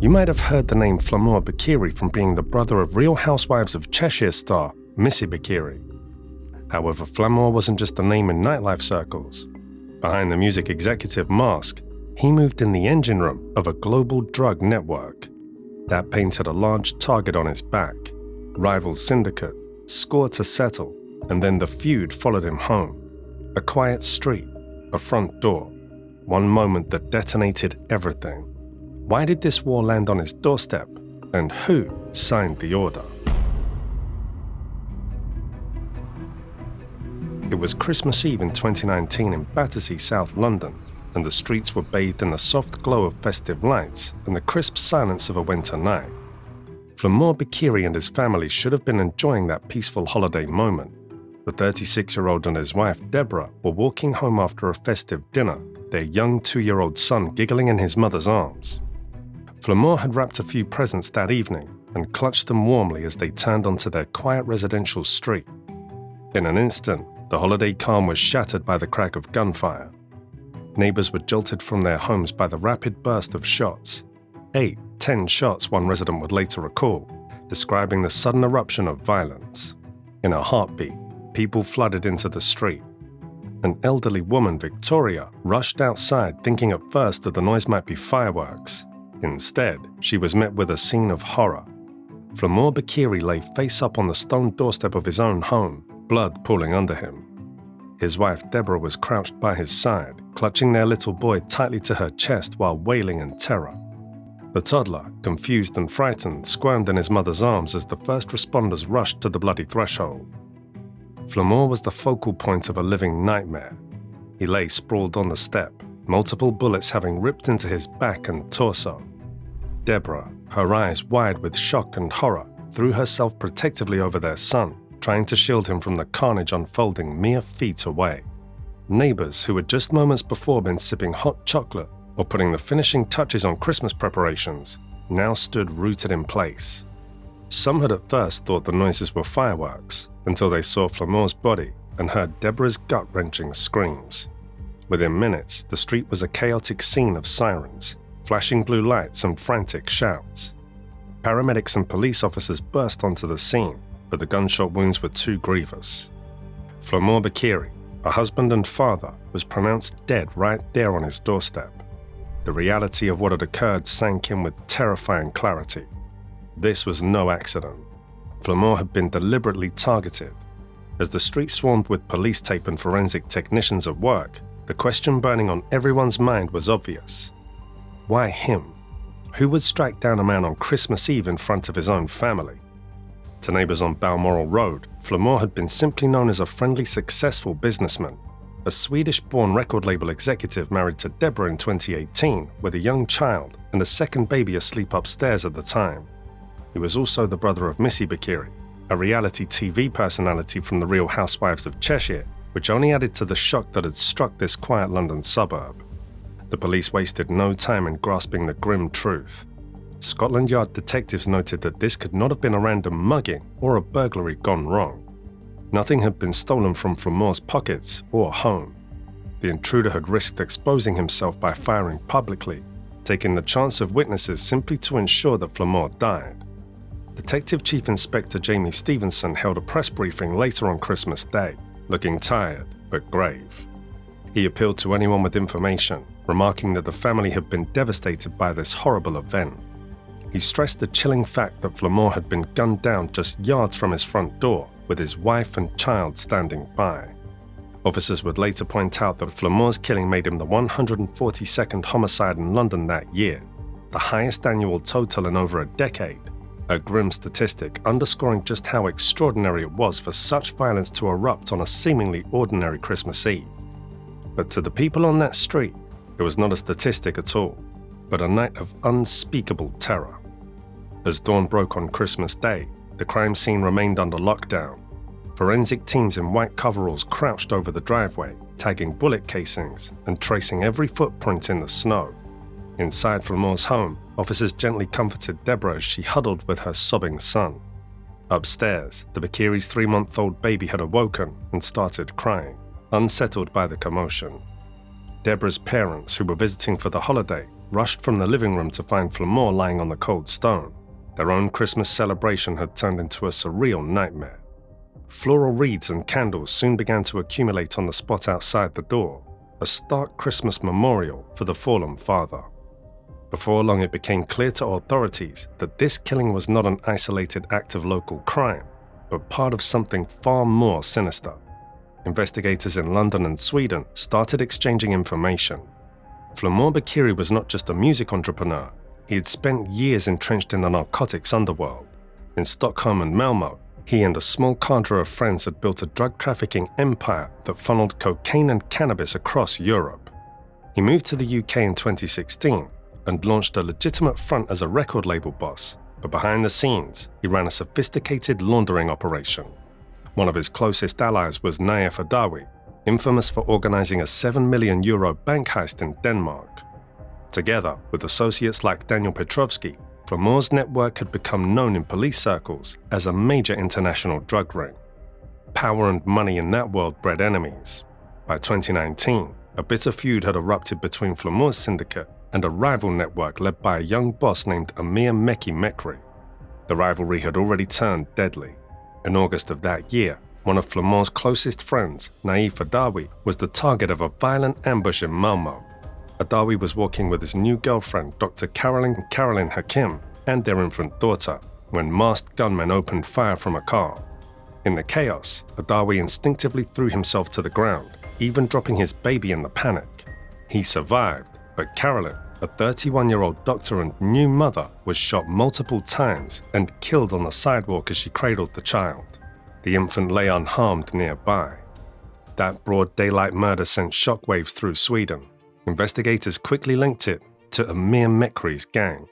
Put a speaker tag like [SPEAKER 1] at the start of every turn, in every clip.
[SPEAKER 1] You might have heard the name Flamur Beqiri from being the brother of Real Housewives of Cheshire star Missé Beqiri. However, Flamur wasn't just a name in nightlife circles. Behind the music executive mask, he moved in the engine room of a global drug network that painted a large target on his back. Rival syndicate, score to settle, and then the feud followed him home. A quiet street, a front door, one moment that detonated everything. Why did this war land on his doorstep, and who signed the order? It was Christmas Eve in 2019 in Battersea, South London, and the streets were bathed in the soft glow of festive lights and the crisp silence of a winter night. Flamur Beqiri and his family should have been enjoying that peaceful holiday moment. The 36-year-old and his wife, Deborah, were walking home after a festive dinner, their young 2-year-old son giggling in his mother's arms. Flamur had wrapped a few presents that evening and clutched them warmly as they turned onto their quiet residential street. In an instant, the holiday calm was shattered by the crack of gunfire. Neighbors were jolted from their homes by the rapid burst of shots. 8-10 shots, one resident would later recall, describing the sudden eruption of violence. In a heartbeat, people flooded into the street. An elderly woman, Victoria, rushed outside thinking at first that the noise might be fireworks. Instead, she was met with a scene of horror. Flamur Beqiri lay face up on the stone doorstep of his own home, blood pooling under him. His wife Deborah was crouched by his side, clutching their little boy tightly to her chest while wailing in terror. The toddler, confused and frightened, squirmed in his mother's arms as the first responders rushed to the bloody threshold. Flamur was the focal point of a living nightmare. He lay sprawled on the step, multiple bullets having ripped into his back and torso. Deborah, her eyes wide with shock and horror, threw herself protectively over their son, trying to shield him from the carnage unfolding mere feet away. Neighbors who had just moments before been sipping hot chocolate or putting the finishing touches on Christmas preparations now stood rooted in place. Some had at first thought the noises were fireworks until they saw Flamur's body and heard Deborah's gut-wrenching screams. Within minutes, the street was a chaotic scene of sirens, flashing blue lights and frantic shouts. Paramedics and police officers burst onto the scene, but the gunshot wounds were too grievous. Flamur Beqiri, a husband and father, was pronounced dead right there on his doorstep. The reality of what had occurred sank in with terrifying clarity. This was no accident. Flamur had been deliberately targeted. As the street swarmed with police tape and forensic technicians at work, the question burning on everyone's mind was obvious. Why him? Who would strike down a man on Christmas Eve in front of his own family? To neighbors on Balmoral Road, Flamur had been simply known as a friendly, successful businessman, a Swedish-born record label executive married to Deborah in 2018 with a young child and a second baby asleep upstairs at the time. He was also the brother of Missé Beqiri, a reality TV personality from the Real Housewives of Cheshire, which only added to the shock that had struck this quiet London suburb. The police wasted no time in grasping the grim truth. Scotland Yard detectives noted that this could not have been a random mugging or a burglary gone wrong. Nothing had been stolen from Flamur's pockets or home. The intruder had risked exposing himself by firing publicly, taking the chance of witnesses simply to ensure that Flamur died. Detective Chief Inspector Jamie Stevenson held a press briefing later on Christmas Day, looking tired but grave. He appealed to anyone with information, remarking that the family had been devastated by this horrible event. He stressed the chilling fact that Flamur had been gunned down just yards from his front door, with his wife and child standing by. Officers would later point out that Flamur's killing made him the 142nd homicide in London that year, the highest annual total in over a decade, a grim statistic underscoring just how extraordinary it was for such violence to erupt on a seemingly ordinary Christmas Eve. But to the people on that street, it was not a statistic at all, but a night of unspeakable terror. As dawn broke on Christmas Day, the crime scene remained under lockdown. Forensic teams in white coveralls crouched over the driveway, tagging bullet casings and tracing every footprint in the snow. Inside Flamur's home, officers gently comforted Deborah as she huddled with her sobbing son. Upstairs, the Beqiri's 3-month-old baby had awoken and started crying, unsettled by the commotion. Deborah's parents, who were visiting for the holiday, rushed from the living room to find Flamur lying on the cold stone. Their own Christmas celebration had turned into a surreal nightmare. Floral wreaths and candles soon began to accumulate on the spot outside the door, a stark Christmas memorial for the fallen father. Before long, it became clear to authorities that this killing was not an isolated act of local crime, but part of something far more sinister. Investigators in London and Sweden started exchanging information. Flamur Beqiri was not just a music entrepreneur, he had spent years entrenched in the narcotics underworld. In Stockholm and Malmö, he and a small cadre of friends had built a drug trafficking empire that funneled cocaine and cannabis across Europe. He moved to the UK in 2016 and launched a legitimate front as a record label boss, but behind the scenes, he ran a sophisticated laundering operation. One of his closest allies was Naif Adawi, infamous for organizing a €7 million bank heist in Denmark. Together with associates like Daniel Petrovsky, Flamur's network had become known in police circles as a major international drug ring. Power and money in that world bred enemies. By 2019, a bitter feud had erupted between Flamur's syndicate and a rival network led by a young boss named Missé Beqiri. The rivalry had already turned deadly. In August of that year, one of Flamur's closest friends, Naif Adawi, was the target of a violent ambush in Malmö. Adawi was walking with his new girlfriend, Dr. Caroline Hakim, and their infant daughter, when masked gunmen opened fire from a car. In the chaos, Adawi instinctively threw himself to the ground, even dropping his baby in the panic. He survived, but Caroline, a 31-year-old doctor and new mother, was shot multiple times and killed on the sidewalk as she cradled the child. The infant lay unharmed nearby. That broad daylight murder sent shockwaves through Sweden. Investigators quickly linked it to Missé Beqiri's gang.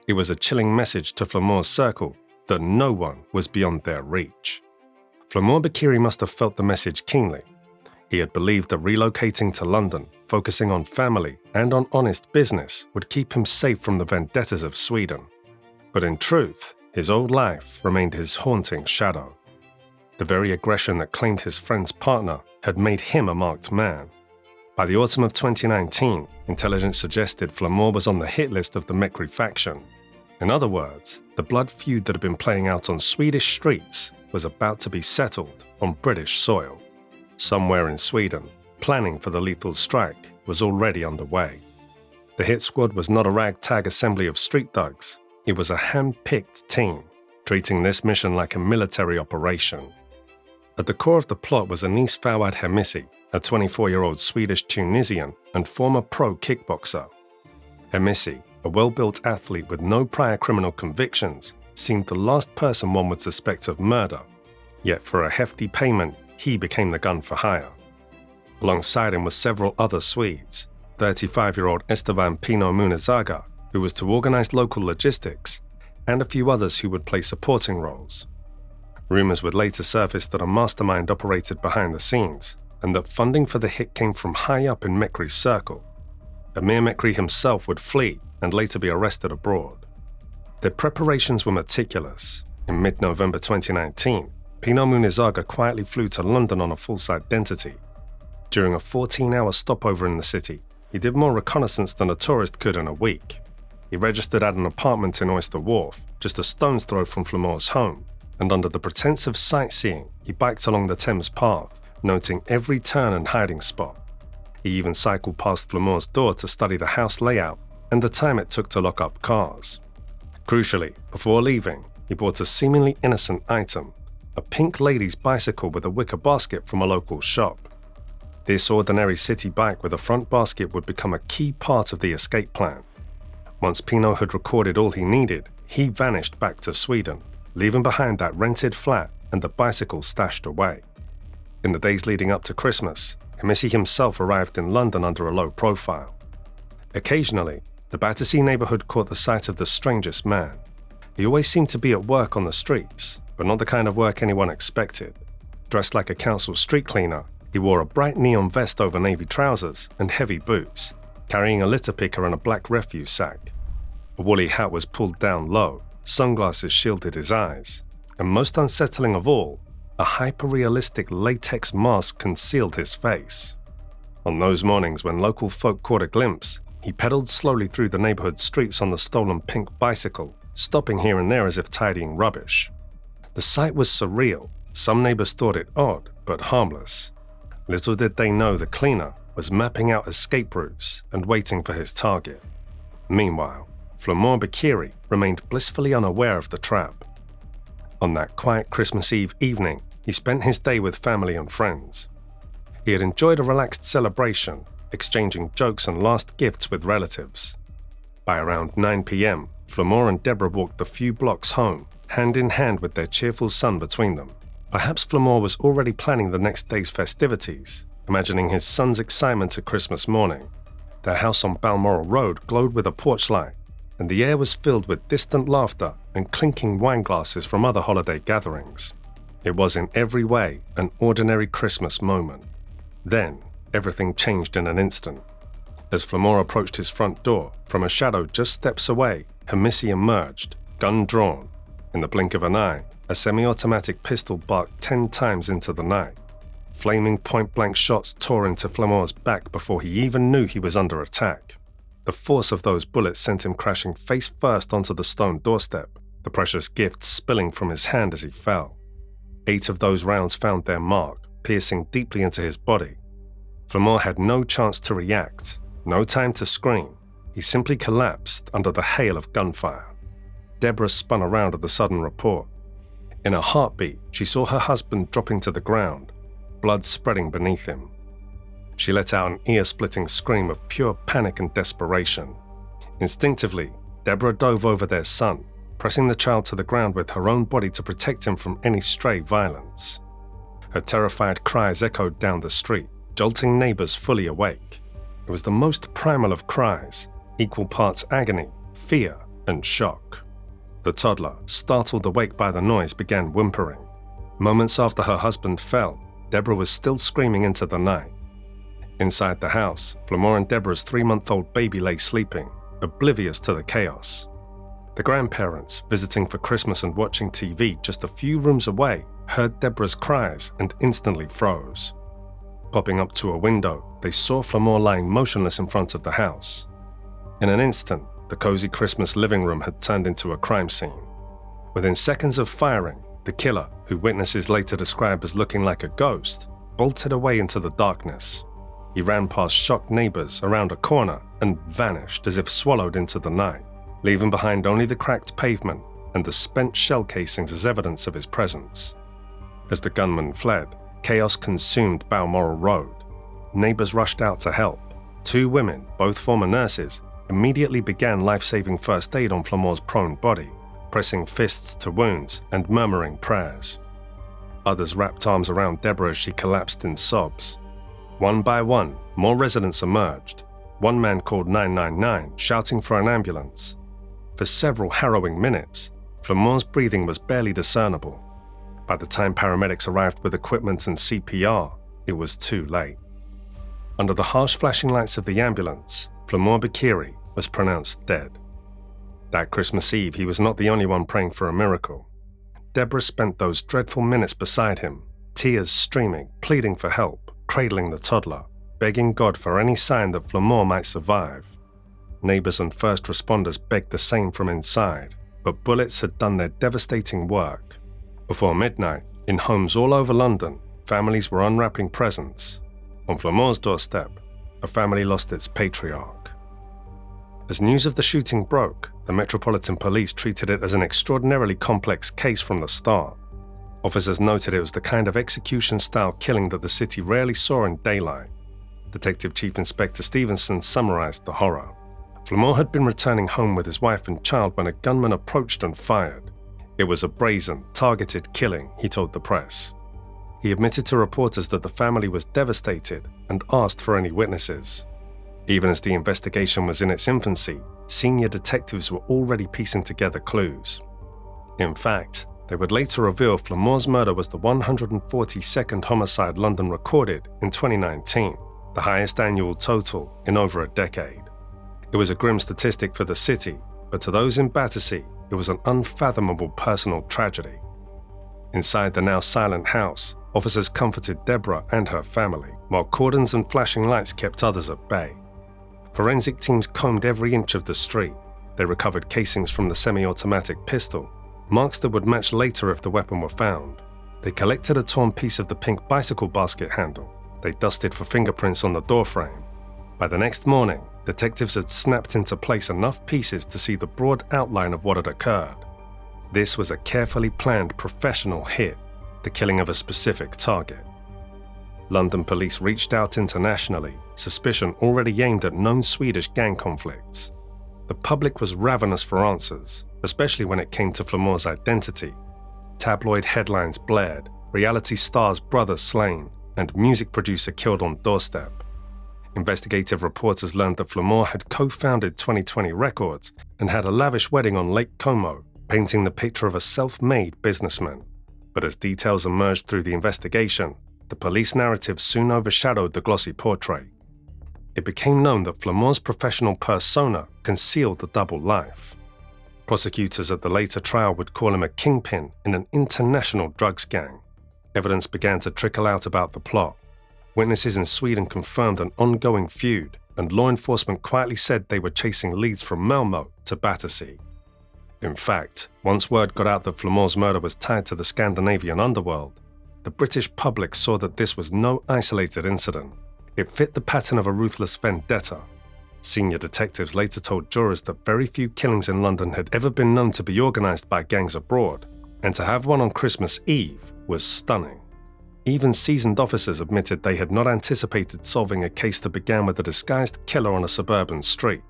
[SPEAKER 1] It was a chilling message to Flamur's circle that no one was beyond their reach. Flamur Beqiri must have felt the message keenly. He had believed that relocating to London, focusing on family and on honest business, would keep him safe from the vendettas of Sweden. But in truth, his old life remained his haunting shadow. The very aggression that claimed his friend's partner had made him a marked man. By the autumn of 2019, intelligence suggested Flamur was on the hit list of the Beqiri faction. In other words, the blood feud that had been playing out on Swedish streets was about to be settled on British soil. Somewhere in Sweden, planning for the lethal strike was already underway. The hit squad was not a ragtag assembly of street thugs. It was a hand-picked team, treating this mission like a military operation. At the core of the plot was Anis Fawad Hemisi, a 24-year-old Swedish Tunisian and former pro kickboxer. Hemisi, a well-built athlete with no prior criminal convictions, seemed the last person one would suspect of murder. Yet for a hefty payment, he became the gun for hire. Alongside him were several other Swedes, 35-year-old Esteban Pino Munizaga, who was to organize local logistics, and a few others who would play supporting roles. Rumors would later surface that a mastermind operated behind the scenes, and that funding for the hit came from high up in Beqiri's circle. Missé Beqiri himself would flee and later be arrested abroad. Their preparations were meticulous. In mid-November 2019, Pino Munizaga quietly flew to London on a false identity. During a 14-hour stopover in the city, he did more reconnaissance than a tourist could in a week. He registered at an apartment in Oyster Wharf, just a stone's throw from Flamur's home, and under the pretense of sightseeing, he biked along the Thames path, noting every turn and hiding spot. He even cycled past Flamur's door to study the house layout and the time it took to lock up cars. Crucially, before leaving, he bought a seemingly innocent item, a pink lady's bicycle with a wicker basket from a local shop. This ordinary city bike with a front basket would become a key part of the escape plan. Once Pino had recorded all he needed, he vanished back to Sweden, leaving behind that rented flat and the bicycle stashed away. In the days leading up to Christmas, Hemisi himself arrived in London under a low profile. Occasionally, the Battersea neighbourhood caught the sight of the strangest man. He always seemed to be at work on the streets, but not the kind of work anyone expected. Dressed like a council street cleaner, he wore a bright neon vest over navy trousers and heavy boots, carrying a litter picker and a black refuse sack. A woolly hat was pulled down low, sunglasses shielded his eyes, and most unsettling of all, a hyper-realistic latex mask concealed his face. On those mornings when local folk caught a glimpse, He pedaled slowly through the neighborhood streets on the stolen pink bicycle, stopping here and there as if tidying rubbish. The sight was surreal. Some neighbors thought it odd, but harmless. Little did they know the cleaner was mapping out escape routes and waiting for his target. Meanwhile, Flamur Beqiri remained blissfully unaware of the trap. On that quiet Christmas Eve evening, he spent his day with family and friends. He had enjoyed a relaxed celebration, exchanging jokes and last gifts with relatives. By around 9 p.m., Flamur and Deborah walked the few blocks home, hand in hand with their cheerful son between them. Perhaps Flamur was already planning the next day's festivities, imagining his son's excitement at Christmas morning. Their house on Balmoral Road glowed with a porch light, and the air was filled with distant laughter and clinking wine glasses from other holiday gatherings. It was in every way an ordinary Christmas moment. Then, everything changed in an instant. As Flamur approached his front door, from a shadow just steps away, her Missé emerged, gun drawn. In the blink of an eye, a semi-automatic pistol barked 10 times into the night. Flaming point-blank shots tore into Flamur's back before he even knew he was under attack. The force of those bullets sent him crashing face first onto the stone doorstep, the precious gift spilling from his hand as he fell. 8 of those rounds found their mark, piercing deeply into his body. Flamur had no chance to react, no time to scream. He simply collapsed under the hail of gunfire. Deborah spun around at the sudden report. In a heartbeat, she saw her husband dropping to the ground, blood spreading beneath him. She let out an ear-splitting scream of pure panic and desperation. Instinctively, Deborah dove over their son, pressing the child to the ground with her own body to protect him from any stray violence. Her terrified cries echoed down the street, jolting neighbors fully awake. It was the most primal of cries, equal parts agony, fear, and shock. The toddler, startled awake by the noise, began whimpering. Moments after her husband fell, Deborah was still screaming into the night. Inside the house, Flamur and Deborah's 3-month-old baby lay sleeping, oblivious to the chaos. The grandparents, visiting for Christmas and watching TV just a few rooms away, heard Deborah's cries and instantly froze. Popping up to a window, they saw Flamur lying motionless in front of the house. In an instant, the cozy Christmas living room had turned into a crime scene. Within seconds of firing, the killer, who witnesses later described as looking like a ghost, bolted away into the darkness. He ran past shocked neighbors around a corner and vanished as if swallowed into the night, leaving behind only the cracked pavement and the spent shell casings as evidence of his presence. As the gunman fled, chaos consumed Balmoral Road. Neighbors rushed out to help. 2 women, both former nurses, immediately began life-saving first aid on Flamur's prone body, pressing fists to wounds and murmuring prayers. Others wrapped arms around Deborah as she collapsed in sobs. One by one, more residents emerged. One man called 999, shouting for an ambulance. For several harrowing minutes, Flamur's breathing was barely discernible. By the time paramedics arrived with equipment and CPR, it was too late. Under the harsh flashing lights of the ambulance, Flamur Beqiri was pronounced dead. That Christmas Eve, he was not the only one praying for a miracle. Deborah spent those dreadful minutes beside him, tears streaming, pleading for help, cradling the toddler, begging God for any sign that Flamur might survive. Neighbors and first responders begged the same from inside, but bullets had done their devastating work. Before midnight, in homes all over London, families were unwrapping presents. On Flamur's doorstep, a family lost its patriarch. As news of the shooting broke, the Metropolitan Police treated it as an extraordinarily complex case from the start. Officers noted it was the kind of execution-style killing that the city rarely saw in daylight. Detective Chief Inspector Stevenson summarized the horror. Flamur had been returning home with his wife and child when a gunman approached and fired. It was a brazen, targeted killing, he told the press. He admitted to reporters that the family was devastated and asked for any witnesses. Even as the investigation was in its infancy, senior detectives were already piecing together clues. In fact, they would later reveal Flamur's murder was the 142nd homicide London recorded in 2019, the highest annual total in over a decade. It was a grim statistic for the city, but to those in Battersea, it was an unfathomable personal tragedy. Inside the now silent house, officers comforted Deborah and her family, while cordons and flashing lights kept others at bay. Forensic teams combed every inch of the street. They recovered casings from the semi-automatic pistol, marks that would match later if the weapon were found. They collected a torn piece of the pink bicycle basket handle. They dusted for fingerprints on the doorframe. By the next morning, detectives had snapped into place enough pieces to see the broad outline of what had occurred. This was a carefully planned professional hit, the killing of a specific target. London police reached out internationally, suspicion already aimed at known Swedish gang conflicts. The public was ravenous for answers, especially when it came to Flamur's identity. Tabloid headlines blared, reality star's brother slain, and music producer killed on doorstep. Investigative reporters learned that Flamur had co-founded 2020 Records and had a lavish wedding on Lake Como, painting the picture of a self-made businessman. But as details emerged through the investigation, the police narrative soon overshadowed the glossy portrait. It became known that Flamur's professional persona concealed a double life. Prosecutors at the later trial would call him a kingpin in an international drugs gang. Evidence began to trickle out about the plot. Witnesses in Sweden confirmed an ongoing feud, and law enforcement quietly said they were chasing leads from Malmö to Battersea. In fact, once word got out that Flamur's murder was tied to the Scandinavian underworld, the British public saw that this was no isolated incident. It fit the pattern of a ruthless vendetta. Senior detectives later told jurors that very few killings in London had ever been known to be organised by gangs abroad, and to have one on Christmas Eve was stunning. Even seasoned officers admitted they had not anticipated solving a case that began with a disguised killer on a suburban street.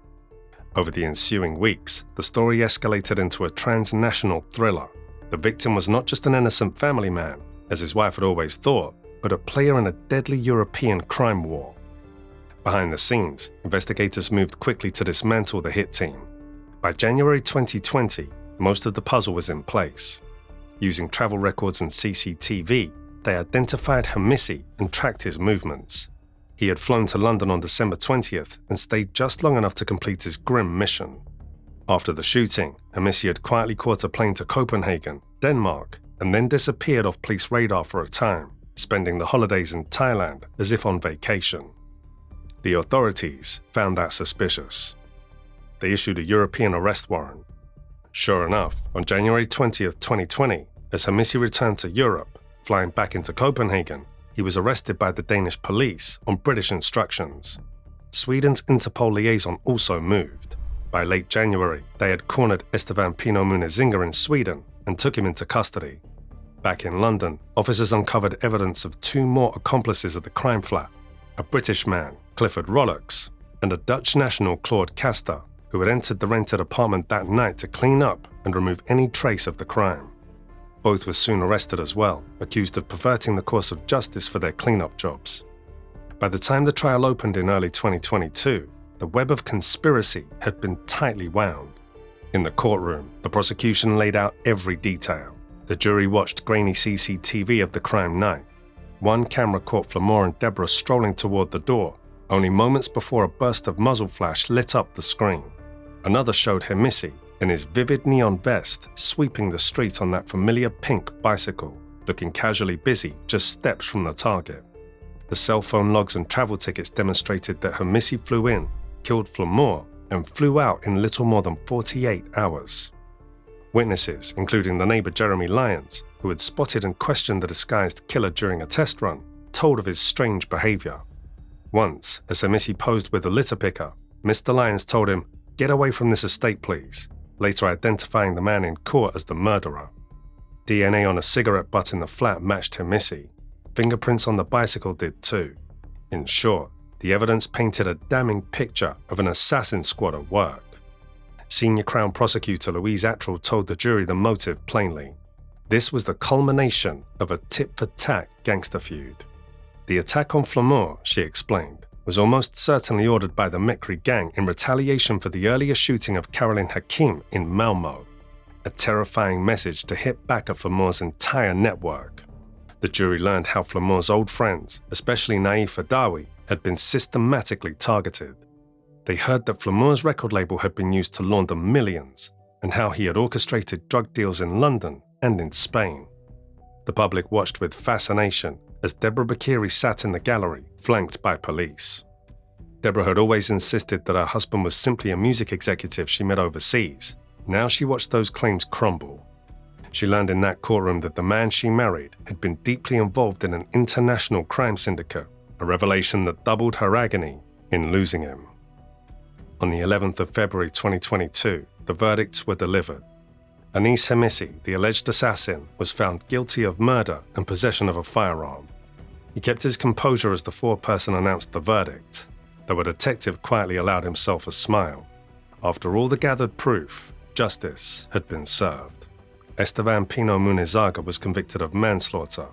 [SPEAKER 1] Over the ensuing weeks, the story escalated into a transnational thriller. The victim was not just an innocent family man, as his wife had always thought, but a player in a deadly European crime war. Behind the scenes, investigators moved quickly to dismantle the hit team. By January 2020, most of the puzzle was in place. Using travel records and CCTV, they identified Missé and tracked his movements. He had flown to London on December 20th and stayed just long enough to complete his grim mission. After the shooting, Missé had quietly caught a plane to Copenhagen, Denmark, and then disappeared off police radar for a time, spending the holidays in Thailand as if on vacation. The authorities found that suspicious. They issued a European arrest warrant. Sure enough, on January 20th, 2020, as Missé returned to Europe, flying back into Copenhagen, he was arrested by the Danish police on British instructions. Sweden's Interpol liaison also moved. By late January, they had cornered Estevan Pino Munizinga in Sweden and took him into custody. Back in London, officers uncovered evidence of two more accomplices at the crime flat, a British man, Clifford Rollocks, and a Dutch national, Claude Castor, who had entered the rented apartment that night to clean up and remove any trace of the crime. Both were soon arrested as well, accused of perverting the course of justice for their cleanup jobs. By the time the trial opened in early 2022, the web of conspiracy had been tightly wound. In the courtroom, the prosecution laid out every detail. The jury watched grainy CCTV of the crime night. One camera caught Flamur and Deborah strolling toward the door, only moments before a burst of muzzle flash lit up the screen. Another showed Missé in his vivid neon vest sweeping the street on that familiar pink bicycle, looking casually busy just steps from the target. The cell phone logs and travel tickets demonstrated that Missé flew in, killed Flamur, and flew out in little more than 48 hours. Witnesses, including the neighbour Jeremy Lyons, who had spotted and questioned the disguised killer during a test run, told of his strange behaviour. Once, as Missé posed with a litter picker, Mr. Lyons told him, "Get away from this estate, please," later identifying the man in court as the murderer. DNA on a cigarette butt in the flat matched Missé. Fingerprints on the bicycle did too. In short, the evidence painted a damning picture of an assassin squad at work. Senior Crown Prosecutor Louise Attrell told the jury the motive plainly. This was the culmination of a tit-for-tat gangster feud. The attack on Flamur, she explained, was almost certainly ordered by the Beqiri gang in retaliation for the earlier shooting of Caroline Hakim in Malmö, a terrifying message to hit back at Flamur's entire network. The jury learned how Flamur's old friends, especially Naif Adawi, had been systematically targeted. They heard that Flamur's record label had been used to launder millions, and how he had orchestrated drug deals in London and in Spain. The public watched with fascination as Deborah Beqiri sat in the gallery, flanked by police. Deborah had always insisted that her husband was simply a music executive she met overseas. Now she watched those claims crumble. She learned in that courtroom that the man she married had been deeply involved in an international crime syndicate, a revelation that doubled her agony in losing him. On the 11th of February 2022, the verdicts were delivered. Anis Hemisi, the alleged assassin, was found guilty of murder and possession of a firearm. He kept his composure as the foreperson announced the verdict, though a detective quietly allowed himself a smile. After all the gathered proof, justice had been served. Esteban Pino Munizaga was convicted of manslaughter.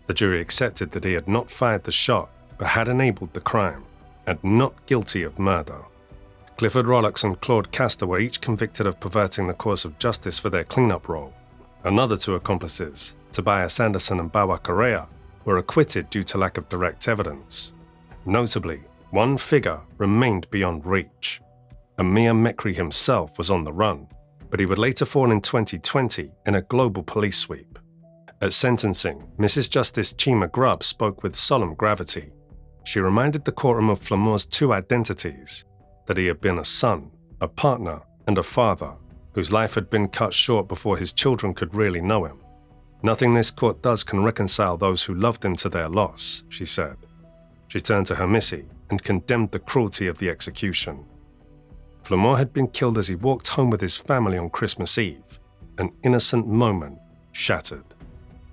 [SPEAKER 1] The jury accepted that he had not fired the shot, but had enabled the crime, and not guilty of murder. Clifford Rollocks and Claude Castor were each convicted of perverting the course of justice for their cleanup role. Another two accomplices, Tobias Anderson and Bawa Correa, were acquitted due to lack of direct evidence. Notably, one figure remained beyond reach. Missé Beqiri himself was on the run, but he would later fall in 2020 in a global police sweep. At sentencing, Mrs. Justice Chima Grubb spoke with solemn gravity. She reminded the courtroom of Flamur's two identities, that he had been a son, a partner, and a father, whose life had been cut short before his children could really know him. Nothing this court does can reconcile those who loved him to their loss, she said. She turned to Hemisi and condemned the cruelty of the execution. Flamur had been killed as he walked home with his family on Christmas Eve, an innocent moment shattered.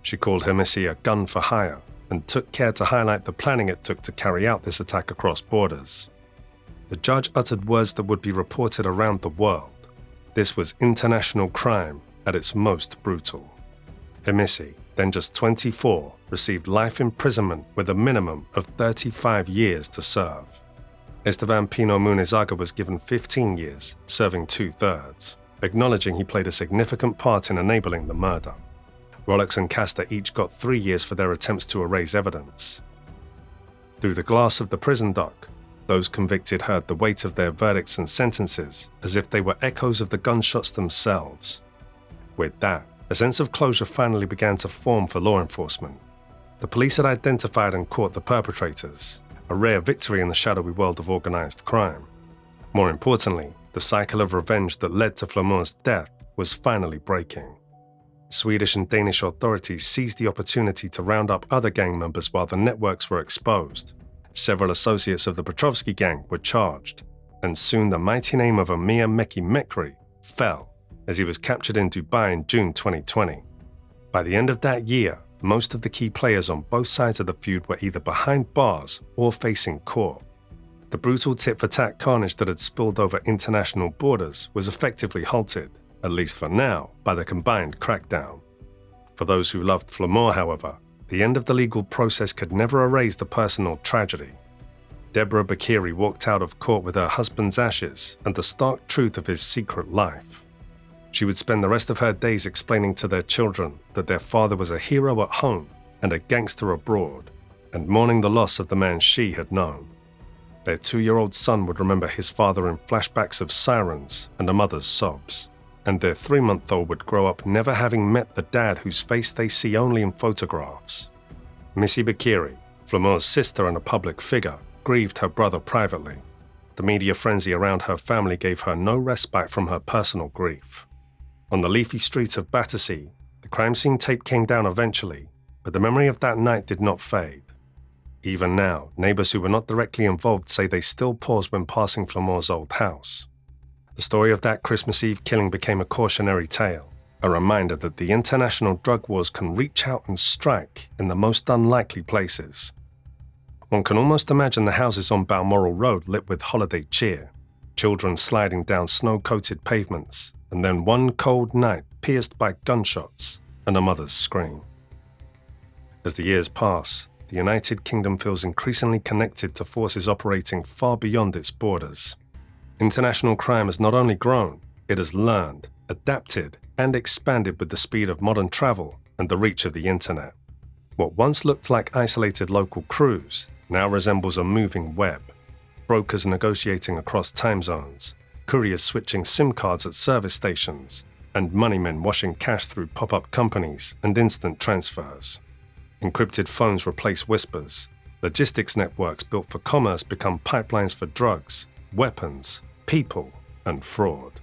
[SPEAKER 1] She called Hemisi a gun for hire and took care to highlight the planning it took to carry out this attack across borders. The judge uttered words that would be reported around the world. This was international crime at its most brutal. Hemisi, then just 24, received life imprisonment with a minimum of 35 years to serve. Esteban Pino Munizaga was given 15 years, serving 2/3, acknowledging he played a significant part in enabling the murder. Rollocks and Castor each got 3 years for their attempts to erase evidence. Through the glass of the prison dock, those convicted heard the weight of their verdicts and sentences as if they were echoes of the gunshots themselves. With that, a sense of closure finally began to form for law enforcement. The police had identified and caught the perpetrators, a rare victory in the shadowy world of organized crime. More importantly, the cycle of revenge that led to Flamur's death was finally breaking. Swedish and Danish authorities seized the opportunity to round up other gang members while the networks were exposed. Several associates of the Petrovsky gang were charged, and soon the mighty name of Missé Beqiri fell as he was captured in Dubai in June 2020. By the end of that year, most of the key players on both sides of the feud were either behind bars or facing court. The brutal tit-for-tat carnage that had spilled over international borders was effectively halted, at least for now, by the combined crackdown. For those who loved Flamur, however, the end of the legal process could never erase the personal tragedy. Deborah Beqiri walked out of court with her husband's ashes and the stark truth of his secret life. She would spend the rest of her days explaining to their children that their father was a hero at home and a gangster abroad, and mourning the loss of the man she had known. Their 2-year-old son would remember his father in flashbacks of sirens and a mother's sobs, and their 3-month-old would grow up never having met the dad whose face they see only in photographs. Missé Beqiri, Flamur's sister and a public figure, grieved her brother privately. The media frenzy around her family gave her no respite from her personal grief. On the leafy streets of Battersea, the crime scene tape came down eventually, but the memory of that night did not fade. Even now, neighbors who were not directly involved say they still pause when passing Flamur's old house. The story of that Christmas Eve killing became a cautionary tale, a reminder that the international drug wars can reach out and strike in the most unlikely places. One can almost imagine the houses on Balmoral Road lit with holiday cheer, children sliding down snow-coated pavements, and then one cold night pierced by gunshots and a mother's scream. As the years pass, the United Kingdom feels increasingly connected to forces operating far beyond its borders. International crime has not only grown, it has learned, adapted, and expanded with the speed of modern travel and the reach of the internet. What once looked like isolated local crews now resembles a moving web. Brokers negotiating across time zones, couriers switching SIM cards at service stations, and moneymen washing cash through pop-up companies and instant transfers. Encrypted phones replace whispers, Logistics networks built for commerce become pipelines for drugs, weapons, people, and fraud.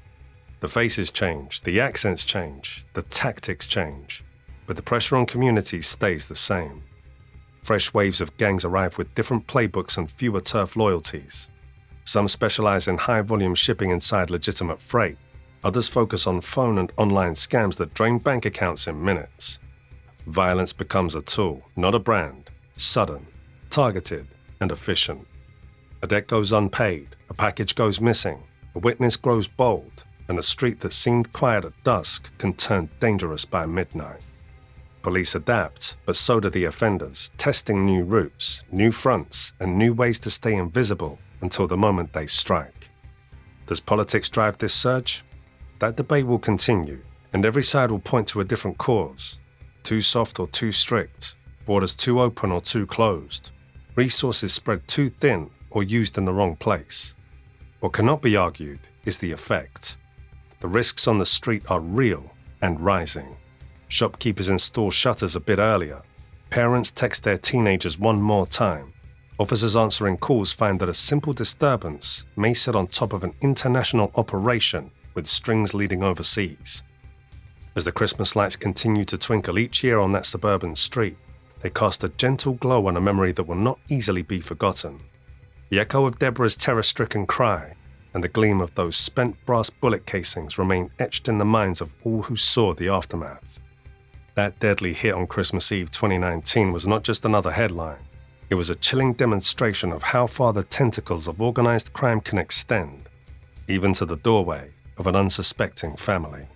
[SPEAKER 1] The faces change, the accents change, the tactics change, but the pressure on communities stays the same. Fresh waves of gangs arrive with different playbooks and fewer turf loyalties. Some specialize in high-volume shipping inside legitimate freight. Others focus on phone and online scams that drain bank accounts in minutes. Violence becomes a tool, not a brand, sudden, targeted, and efficient. A debt goes unpaid, a package goes missing, a witness grows bold, and a street that seemed quiet at dusk can turn dangerous by midnight. Police adapt, but so do the offenders, testing new routes, new fronts, and new ways to stay invisible until the moment they strike. Does politics drive this surge? That debate will continue, and every side will point to a different cause. Too soft or too strict, borders too open or too closed, resources spread too thin or used in the wrong place. What cannot be argued is the effect. The risks on the street are real and rising. Shopkeepers install shutters a bit earlier. Parents text their teenagers one more time. Officers answering calls find that a simple disturbance may sit on top of an international operation with strings leading overseas. As the Christmas lights continue to twinkle each year on that suburban street, they cast a gentle glow on a memory that will not easily be forgotten. The echo of Deborah's terror-stricken cry and the gleam of those spent brass bullet casings remain etched in the minds of all who saw the aftermath. That deadly hit on Christmas Eve 2019 was not just another headline. It was a chilling demonstration of how far the tentacles of organized crime can extend, even to the doorway of an unsuspecting family.